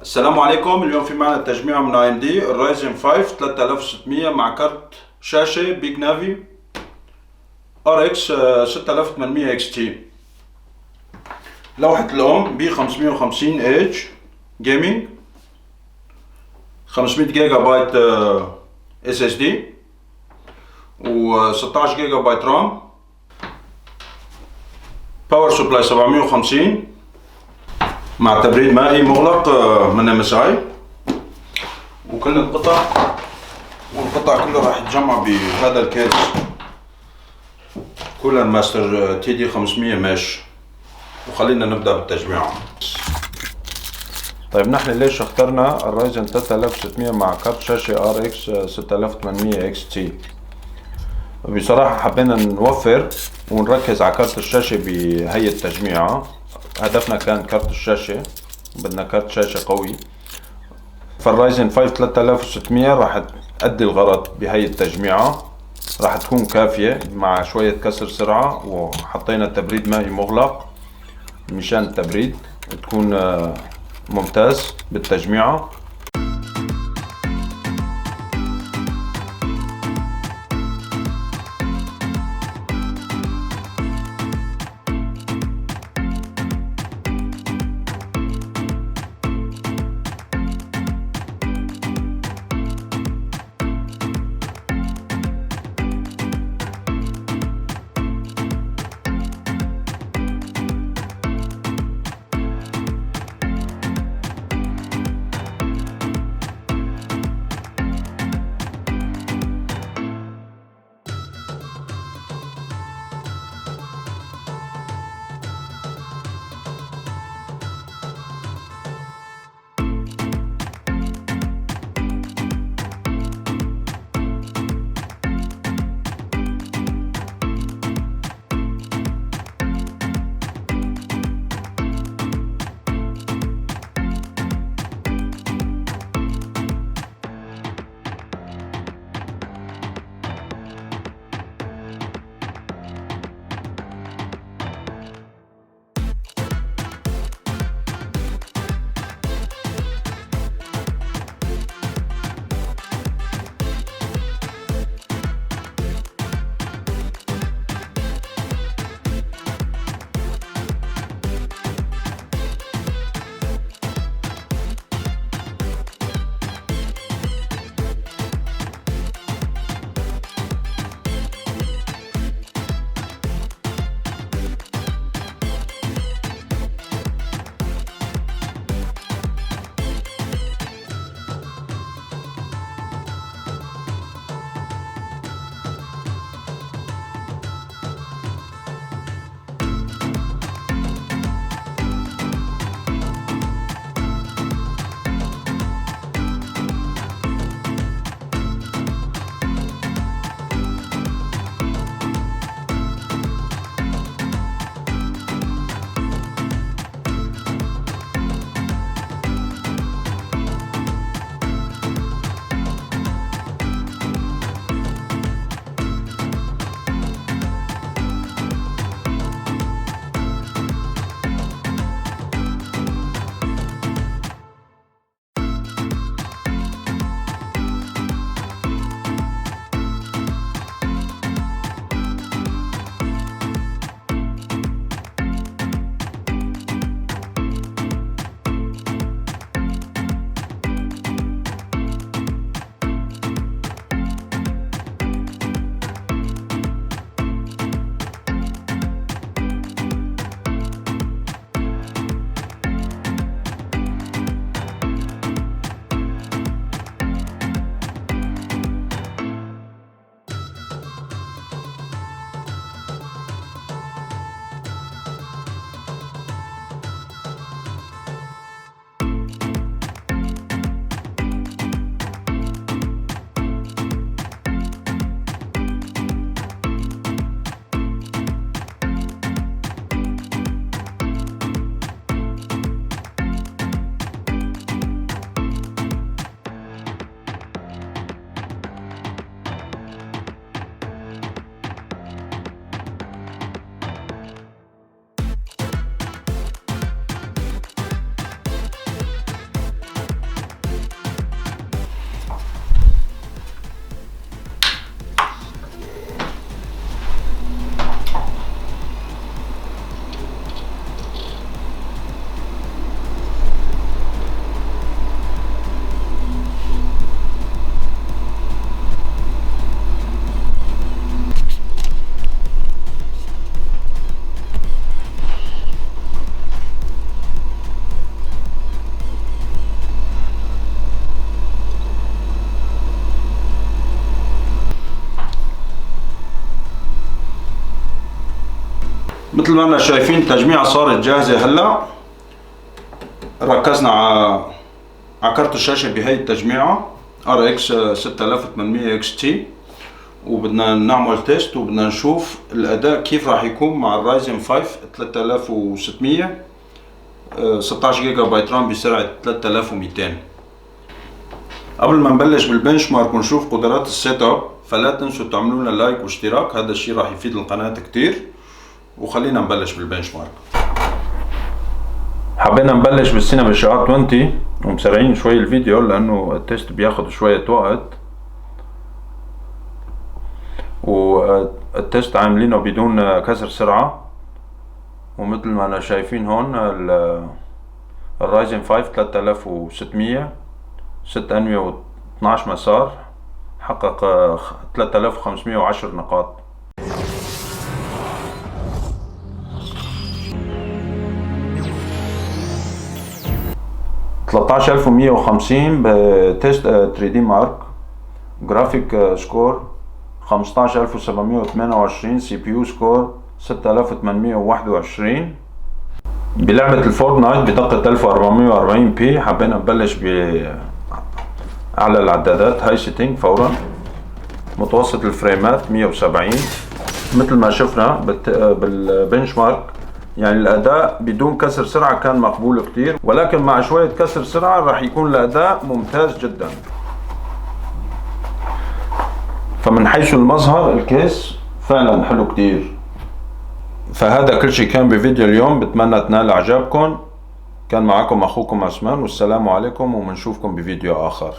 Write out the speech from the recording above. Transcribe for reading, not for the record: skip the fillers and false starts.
السلام عليكم. اليوم في معنا تجميع من AMD الرايزن 5 3600 مع كارت شاشة بيج نافي RX 6800 XT. لوحة الأم ب 550H جيمنج، 500 جيجا بايت SSD و 16 جيجا بايت رام. باور سبلاي 750 مع تبريد مائي مغلق من MSI. وكل والقطع كله راح يتجمع بهذا الكيس كولر ماستر TD 500 مش. وخلينا نبدأ بالتجميع. طيب نحن ليش اخترنا الرايزن 3600 مع كارت شاشة RX 6800 XT؟ بصراحة حبينا نوفر ونركز على كارت الشاشة بهي التجميعة. هدفنا كان كارت الشاشة، بدنا كارت شاشة قوي، فالرايزن 5 3600 راح تأدي الغرض بهي التجميعة، راح تكون كافية مع شوية كسر سرعة. وحطينا تبريد مائي مغلق مشان التبريد تكون ممتاز بالتجميعة. مثل ما شايفين التجميعة صارت جاهزة هلا. ركزنا على كارت الشاشة بهي التجميعة RX 6800 XT، وبدنا نعمل تيست وبدنا نشوف الأداء كيف راح يكون مع الرايزن 5 3600 16 جيجا بايت رام بسرعة 3200. قبل ما نبلش بالبنش مارك ونشوف قدرات السيت اب، فلا تنسوا تعملوا لنا لايك واشتراك، هذا الشيء راح يفيد القناة كتير. وخلينا نبلش بالبنش مارك. حبينا نبلش بالسينما GR 20 ومسرعين شوي الفيديو لانه التيست بياخد شوية وقت، والتيست عاملينه بدون كسر سرعة. ومثل ما أنا شايفين هون الرايزن 5 3600 6 أنوية و12 مسار، حقق 3510 نقاط. $13150 بتيست 3D مارك. جرافيك سكور 15728. سي بي يو سكور 6821. بلعبة الفورتنايت بدقة 1440 بي. حبينا نبلش أعلى العدادات هاي سيتنج فورا. متوسط الفريمات 170. مثل ما شفنا بالبنش مارك، يعني الأداء بدون كسر سرعة كان مقبول كتير، ولكن مع شوية كسر سرعة راح يكون الأداء ممتاز جدا. فمن حيث المظهر الكيس فعلا حلو كتير. فهذا كل شيء كان بفيديو اليوم، بتمنى تنال اعجابكم. كان معكم اخوكم عثمان، والسلام عليكم، وبنشوفكم بفيديو اخر.